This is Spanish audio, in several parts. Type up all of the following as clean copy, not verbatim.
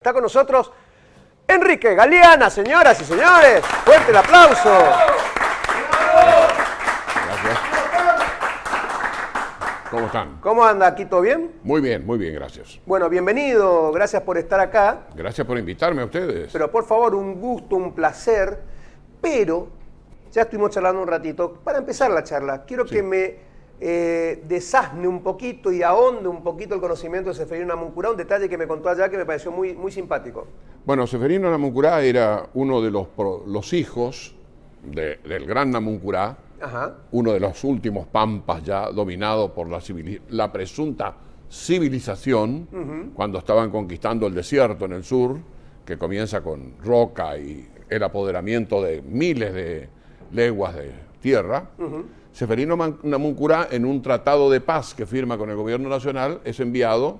Está con nosotros Enrique Galeana, señoras y señores. Fuerte el aplauso. Gracias. ¿Cómo están? ¿Cómo anda, Quito? ¿Bien? Muy bien, gracias. Bueno, bienvenido. Gracias por estar acá. Gracias por invitarme a ustedes. Pero por favor, un gusto, un placer. Pero ya estuvimos charlando un ratito. Para empezar la charla, quiero que me desasne un poquito y ahonde un poquito el conocimiento de Seferino Namuncurá, un detalle que me contó allá que me pareció muy simpático. Bueno, Seferino Namuncurá era uno de los hijos del gran Namuncurá, uno de los últimos pampas ya dominado por la presunta civilización, cuando estaban conquistando el desierto en el sur, que comienza con roca y el apoderamiento de miles de leguas de tierra. Seferino Namuncurá, en un tratado de paz que firma con el gobierno nacional, es enviado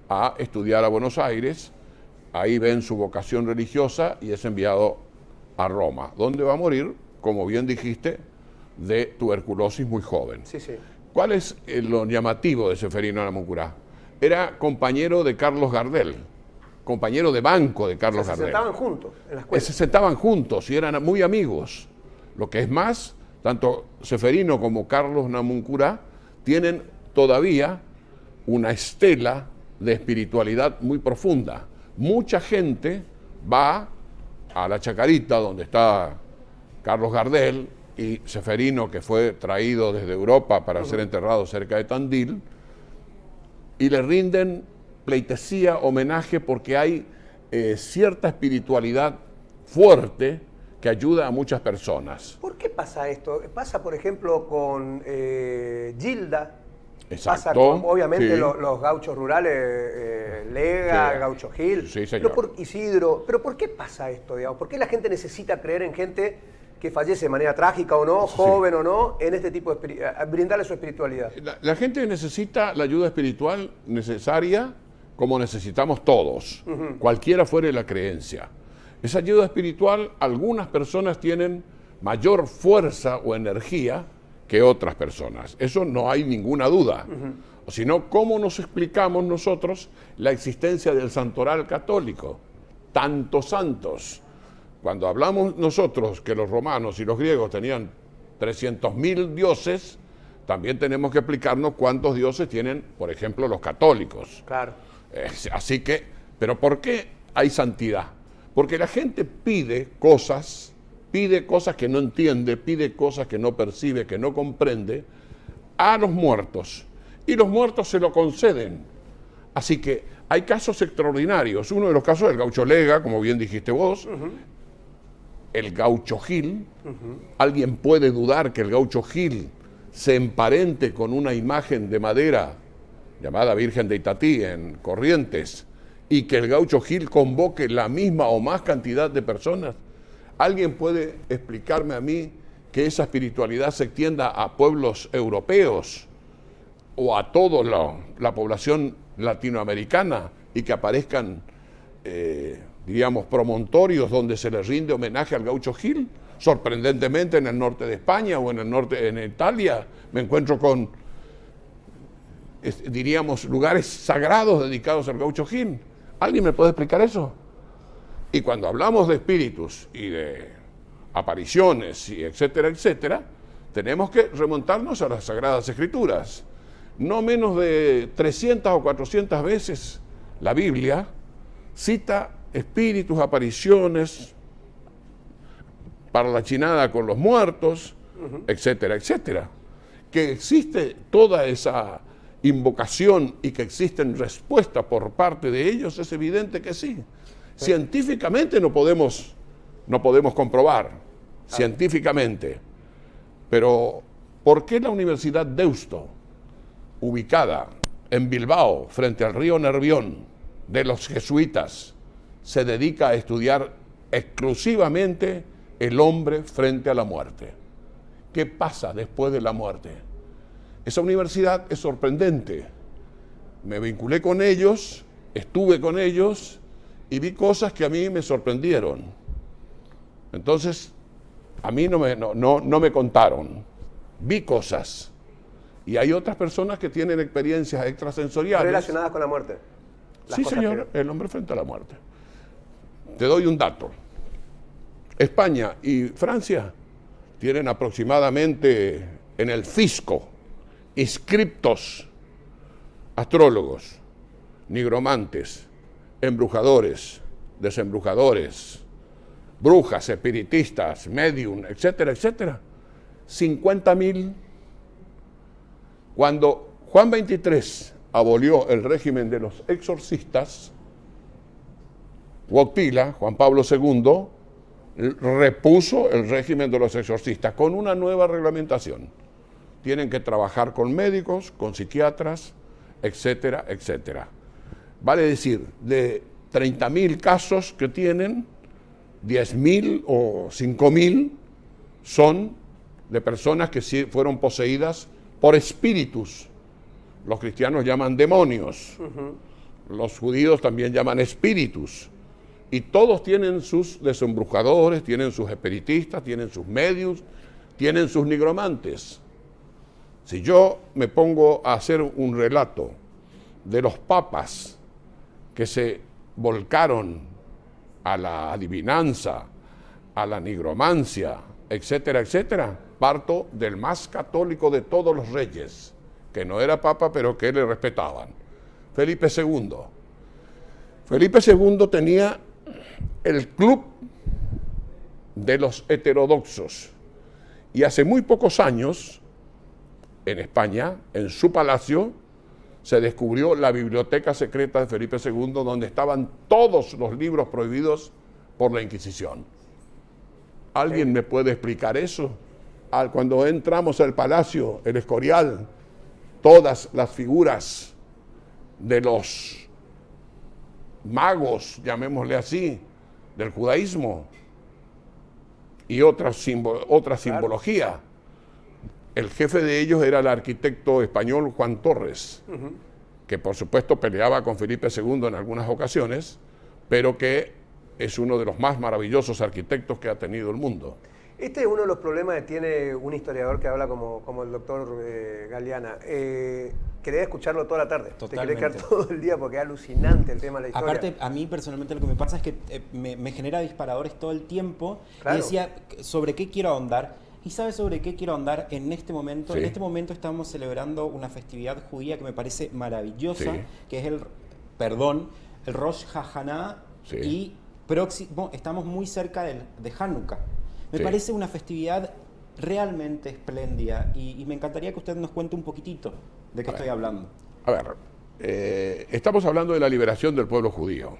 a estudiar a Buenos Aires. Ahí ven su vocación religiosa y es enviado a Roma, donde va a morir, como bien dijiste, de tuberculosis muy joven. Sí. ¿Cuál es lo llamativo de Seferino Namuncurá? Era compañero de Carlos Gardel, compañero de banco de Carlos Gardel. Se sentaban juntos en la escuela. Se sentaban juntos y eran muy amigos. Lo que es más, tanto Seferino como Carlos Namuncurá tienen todavía una estela de espiritualidad muy profunda. Mucha gente va a la Chacarita, donde está Carlos Gardel, y Seferino, que fue traído desde Europa para ser enterrado cerca de Tandil, y le rinden pleitesía, homenaje, porque hay cierta espiritualidar fuerte que ayuda a muchas personas. ¿Por qué pasa esto? Pasa, por ejemplo, con Gilda. Exacto. Pasa con, obviamente, sí. los gauchos rurales, Lega, Sí. Gaucho Gil, Sí, señor. Isidro. ¿Pero por qué pasa esto, digamos? ¿Por qué la gente necesita creer en gente que fallece de manera trágica o no, joven o no, en este tipo de brindarle su espiritualidad? La gente necesita la ayuda espiritual necesaria como necesitamos todos, cualquiera fuere la creencia. Esa ayuda espiritual, algunas personas tienen mayor fuerza o energía que otras personas. Eso no hay ninguna duda. O si no, ¿cómo nos explicamos nosotros la existencia del santoral católico? Tantos santos. Cuando hablamos nosotros que los romanos y los griegos tenían 300.000 dioses, también tenemos que explicarnos cuántos dioses tienen, por ejemplo, los católicos. Claro. Así que, ¿pero por qué hay santidad? Porque la gente pide cosas que no entiende, pide cosas que no percibe, que no comprende, a los muertos. Y los muertos se lo conceden. Así que hay casos extraordinarios. Uno de los casos del gaucho Lega, como bien dijiste vos, el gaucho Gil. ¿Alguien puede dudar que el gaucho Gil se emparente con una imagen de madera llamada Virgen de Itatí en Corrientes y que el gaucho Gil convoque la misma o más cantidad de personas? ¿Alguien puede explicarme a mí que esa espiritualidad se extienda a pueblos europeos o a toda la población latinoamericana y que aparezcan, diríamos, promontorios donde se le rinde homenaje al gaucho Gil? Sorprendentemente en el norte de España o en Italia me encuentro con, diríamos, lugares sagrados dedicados al gaucho Gil. ¿Alguien me puede explicar eso? Y cuando hablamos de espíritus y de apariciones y etcétera, tenemos que remontarnos a las Sagradas Escrituras. No menos de 300 o 400 veces la Biblia cita espíritus, apariciones, para la chinada con los muertos, etcétera. Que existe toda esa invocación y que existen respuestas por parte de ellos, es evidente que sí. Científicamente no podemos comprobar, científicamente. Pero, ¿por qué la Universidad Deusto, ubicada en Bilbao, frente al río Nervión, de los jesuitas, se dedica a estudiar exclusivamente el hombre frente a la muerte? ¿Qué pasa después de la muerte? Esa universidad es sorprendente. Me vinculé con ellos, estuve con ellos y vi cosas que a mí me sorprendieron. Entonces, a mí no me contaron. Vi cosas. Y hay otras personas que tienen experiencias extrasensoriales. Relacionadas con la muerte. Sí, señor, el hombre frente a la muerte. Te doy un dato. España y Francia tienen aproximadamente en el fisco inscriptos astrólogos, nigromantes, embrujadores, desembrujadores, brujas, espiritistas, medium, etcétera, etcétera. 50.000. Cuando Juan XXIII abolió el régimen de los exorcistas, Wojtyla, Juan Pablo II, repuso el régimen de los exorcistas con una nueva reglamentación. Tienen que trabajar con médicos, con psiquiatras, etcétera, etcétera. Vale decir, de 30.000 casos que tienen, 10.000 o 5.000 son de personas que sí fueron poseídas por espíritus. Los cristianos llaman demonios, los judíos también llaman espíritus. Y todos tienen sus desembrujadores, tienen sus espiritistas, tienen sus medios, tienen sus nigromantes. Si yo me pongo a hacer un relato de los papas que se volcaron a la adivinanza, a la nigromancia, etcétera, etcétera, parto del más católico de todos los reyes, que no era papa, pero que le respetaban, Felipe II. Felipe II tenía el club de los heterodoxos, y hace muy pocos años, en España, en su palacio, se descubrió la biblioteca secreta de Felipe II, donde estaban todos los libros prohibidos por la Inquisición. ¿Alguien me puede explicar eso? Cuando entramos al palacio, el Escorial, todas las figuras de los magos, llamémosle así, del judaísmo y otra simbología. El jefe de ellos era el arquitecto español Juan Torres, que por supuesto peleaba con Felipe II en algunas ocasiones, pero que es uno de los más maravillosos arquitectos que ha tenido el mundo. Este es uno de los problemas que tiene un historiador que habla como el doctor Galeana. Quería escucharlo toda la tarde. Totalmente. Te quería quedar todo el día porque es alucinante el tema de la historia. Aparte, a mí personalmente lo que me pasa es que me genera disparadores todo el tiempo. Claro. Y decía, ¿sobre qué quiero ahondar? ¿Y sabes sobre qué quiero ahondar en este momento? Sí. En este momento estamos celebrando una festividad judía que me parece maravillosa, Sí. que es el Rosh Hashanah, Sí. y estamos muy cerca de Hanukkah. Me Sí. parece una festividad realmente espléndida y me encantaría que usted nos cuente un poquitito de qué estoy hablando. A ver, estamos hablando de la liberación del pueblo judío.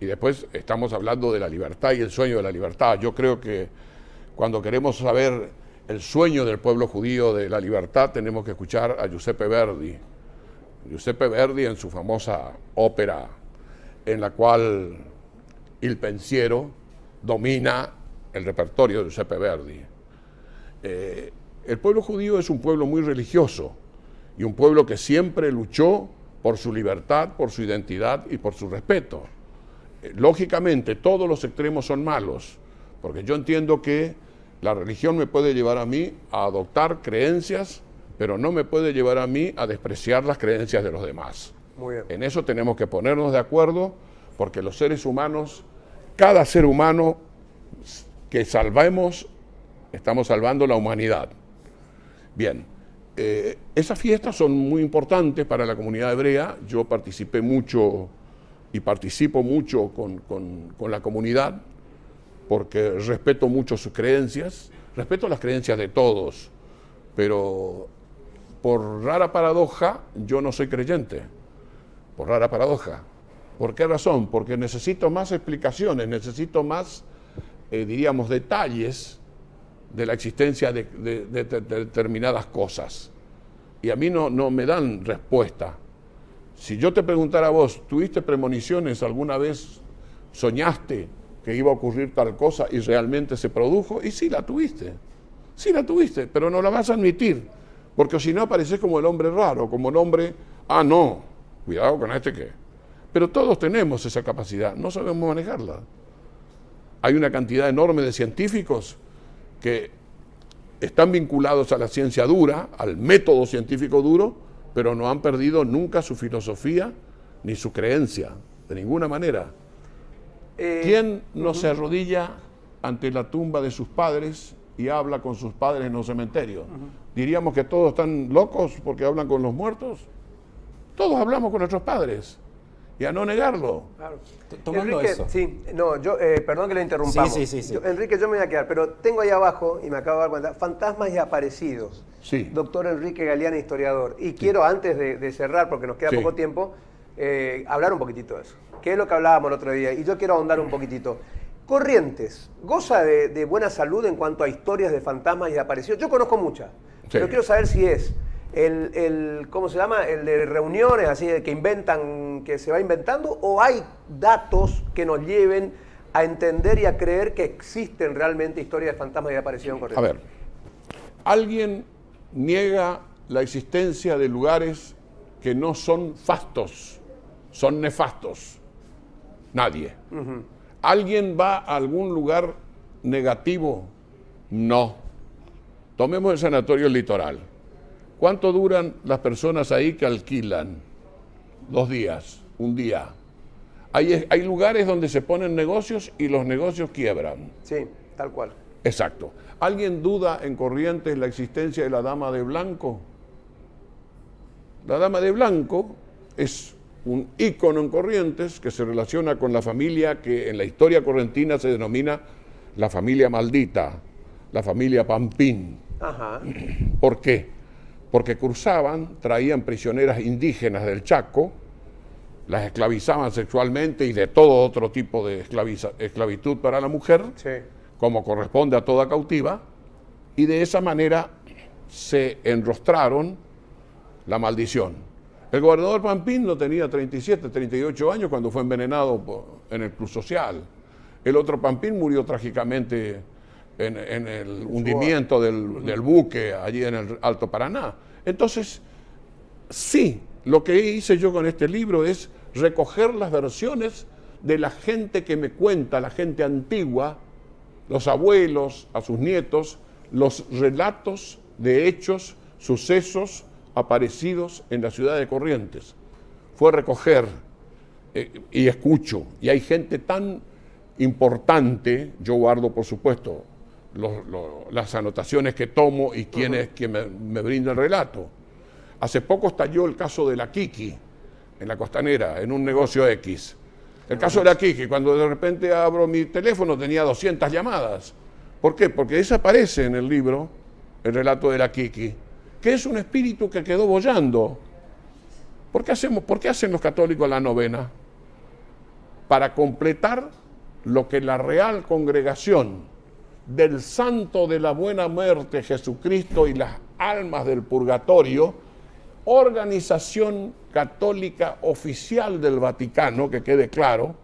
Y después estamos hablando de la libertad y el sueño de la libertad. Yo creo que cuando queremos saber el sueño del pueblo judío de la libertad, tenemos que escuchar a Giuseppe Verdi. Giuseppe Verdi, en su famosa ópera, en la cual Il Pensiero domina el repertorio de Giuseppe Verdi. El pueblo judío es un pueblo muy religioso y un pueblo que siempre luchó por su libertad, por su identidad y por su respeto. Lógicamente, todos los extremos son malos, porque yo entiendo que la religión me puede llevar a mí a adoptar creencias, pero no me puede llevar a mí a despreciar las creencias de los demás. Muy bien. En eso tenemos que ponernos de acuerdo, porque los seres humanos, cada ser humano que salvemos, estamos salvando la humanidad. Bien, esas fiestas son muy importantes para la comunidad hebrea. Yo participé mucho y participo mucho con la comunidad, porque respeto mucho sus creencias, respeto las creencias de todos, pero por rara paradoja yo no soy creyente, por rara paradoja. ¿Por qué razón? Porque necesito más explicaciones, necesito más, diríamos, detalles de la existencia de determinadas cosas. Y a mí no me dan respuesta. Si yo te preguntara a vos, ¿tuviste premoniciones alguna vez? ¿Soñaste que iba a ocurrir tal cosa y realmente se produjo? Y sí la tuviste, pero no la vas a admitir, porque si no apareces como el hombre raro, como el hombre, no, cuidado con este que. Pero todos tenemos esa capacidad, no sabemos manejarla. Hay una cantidad enorme de científicos que están vinculados a la ciencia dura, al método científico duro, pero no han perdido nunca su filosofía ni su creencia, de ninguna manera. ¿Quién no se arrodilla ante la tumba de sus padres y habla con sus padres en los cementerios? ¿Diríamos que todos están locos porque hablan con los muertos? Todos hablamos con nuestros padres. Y a no negarlo. Claro. Tomando Enrique, eso. sí, no, yo, perdón que le interrumpamos. Sí. Enrique, yo me voy a quedar, pero tengo ahí abajo, y me acabo de dar cuenta, fantasmas y aparecidos. Sí. Doctor Enrique Galeana, historiador. Y quiero, antes de cerrar, porque nos queda Sí. poco tiempo, hablar un poquitito de eso. Que es lo que hablábamos el otro día, y yo quiero ahondar un poquitito. Corrientes, ¿goza de buena salud en cuanto a historias de fantasmas y de aparecidos? Yo conozco muchas, pero quiero saber si es ¿cómo se llama? El de reuniones, así de que inventan, que se va inventando, o hay datos que nos lleven a entender y a creer que existen realmente historias de fantasmas y de aparición en A Corrientes. ver, ¿alguien niega la existencia de lugares que no son fastos, son nefastos? Nadie. ¿Alguien va a algún lugar negativo? No. Tomemos el Sanatorio Litoral. ¿Cuánto duran las personas ahí que alquilan? 2 días, 1 día. Hay lugares donde se ponen negocios y los negocios quiebran. Sí, tal cual. Exacto. ¿Alguien duda en Corrientes la existencia de la Dama de Blanco? La Dama de Blanco es un ícono en Corrientes que se relaciona con la familia que en la historia correntina se denomina la familia maldita, la familia Pampín. Ajá. ¿Por qué? Porque cruzaban, traían prisioneras indígenas del Chaco, las esclavizaban sexualmente y de todo otro tipo de esclavitud para la mujer, Sí. como corresponde a toda cautiva, y de esa manera se enrostraron la maldición. El gobernador Pampín no tenía 37, 38 años cuando fue envenenado en el Club Social. El otro Pampín murió trágicamente en el hundimiento del buque allí en el Alto Paraná. Entonces, sí, lo que hice yo con este libro es recoger las versiones de la gente que me cuenta, la gente antigua, los abuelos, a sus nietos, los relatos de hechos, sucesos aparecidos en la ciudad de Corrientes. Fue recoger y escucho, y hay gente tan importante, yo guardo por supuesto las anotaciones que tomo y quien es quien me brinda el relato. Hace poco estalló el caso de la Kiki, en la Costanera, en un negocio X. El caso de la Kiki, cuando de repente abro mi teléfono tenía 200 llamadas. ¿Por qué? Porque desaparece en el libro el relato de la Kiki, que es un espíritu que quedó boyando. ¿Por qué hacen los católicos la novena? Para completar lo que la Real Congregación del Santo de la Buena Muerte, Jesucristo y las almas del purgatorio, organización católica oficial del Vaticano, que quede claro.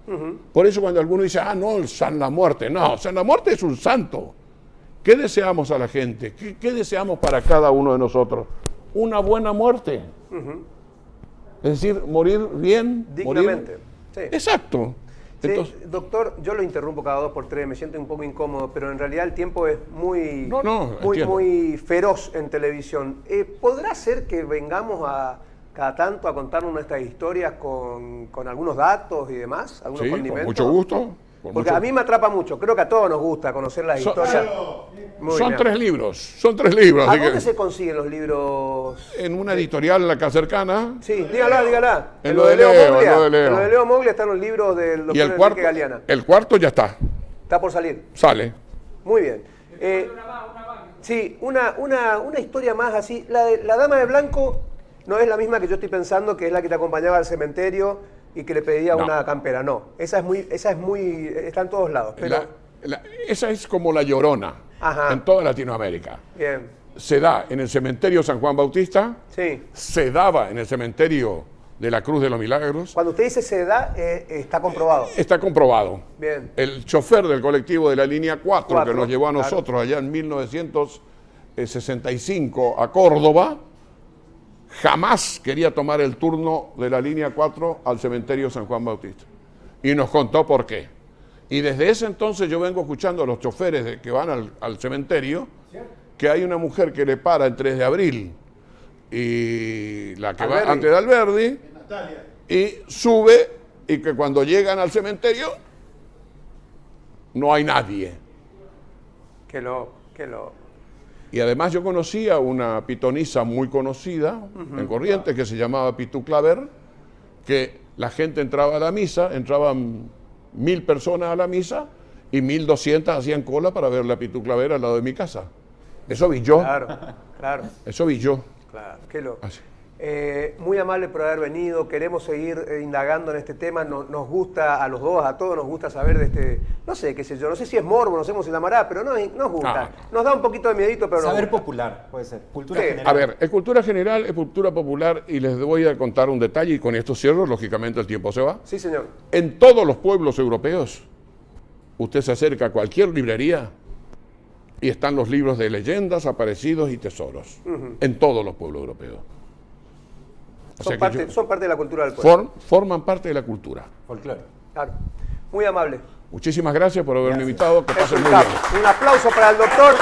Por eso cuando alguno dice, no, el San la Muerte, no, San la Muerte es un santo. ¿Qué deseamos a la gente? ¿Qué deseamos para cada uno de nosotros? Una buena muerte. Es decir, morir bien. Dignamente. Morir... Sí. Exacto. Sí, Entonces, doctor, yo lo interrumpo cada 2 por 3, me siento un poco incómodo, pero en realidad el tiempo es muy, entiendo. muy feroz en televisión. ¿Podrá ser que vengamos cada tanto a contarnos nuestras historias con algunos datos y demás? ¿Algunos sí, con condimentos? mucho gusto. Porque a mí me atrapa mucho, creo que a todos nos gusta conocer las historias. Son 3 libros, son 3 libros. ¿A así dónde que se consiguen los libros? en una editorial acá cercana. Sí, dígala. En lo de Leo, Moglia. en lo de Leo. En lo de Leo Moglia están los libros del doctor Y Enrique Galeana. el cuarto ya está, Está por salir. sale. Muy bien. Sí, una historia más así. La de la Dama de Blanco no es la misma que yo estoy pensando, que es la que te acompañaba al cementerio y que le pedía No. una campera. No, esa es muy, está en todos lados. Pero, Esa es como la Llorona. Ajá. En toda Latinoamérica. bien, Se da en el cementerio San Juan Bautista, sí. se daba en el cementerio de la Cruz de los Milagros. Cuando usted dice se da, está comprobado. Está comprobado. Bien. El chofer del colectivo de la línea 4 que nos llevó a claro. nosotros allá en 1965 a Córdoba, jamás quería tomar el turno de la línea 4 al cementerio San Juan Bautista. Y nos contó por qué. Y desde ese entonces yo vengo escuchando a los choferes que van al cementerio, que hay una mujer que le para el 3 de abril y la que Alberdi. va antes de Alberdi, y sube, y que cuando llegan al cementerio no hay nadie. Qué loco, qué loco. Y además yo conocía una pitonisa muy conocida en Corrientes que se llamaba Pitu Claver, que la gente entraba a la misa, entraban 1000 personas a la misa y 1200 hacían cola para ver la Pitu Claver al lado de mi casa. Eso vi yo. Claro, claro, Eso vi yo. claro, qué loco. Así. Muy amable por haber venido, queremos seguir indagando en este tema, nos gusta a los dos, a todos nos gusta saber de este, no sé, qué sé yo, no sé si es morbo, no sé cómo se llamará, pero nos gusta. Nos da un poquito de miedito, pero nos Saber gusta. popular, puede ser. Cultura Sí. general. A ver, es cultura general, es cultura popular y les voy a contar un detalle y con esto cierro, lógicamente el tiempo se va. Sí, señor. En todos los pueblos europeos, usted se acerca a cualquier librería y están los libros de leyendas, aparecidos y tesoros. En todos los pueblos europeos. O sea que Son parte de la cultura del pueblo. forman parte de la cultura. Folclore. Claro. Muy amable. Muchísimas gracias por haberme Gracias. invitado. Que Es pasen un muy capo. bien. Un aplauso para el doctor.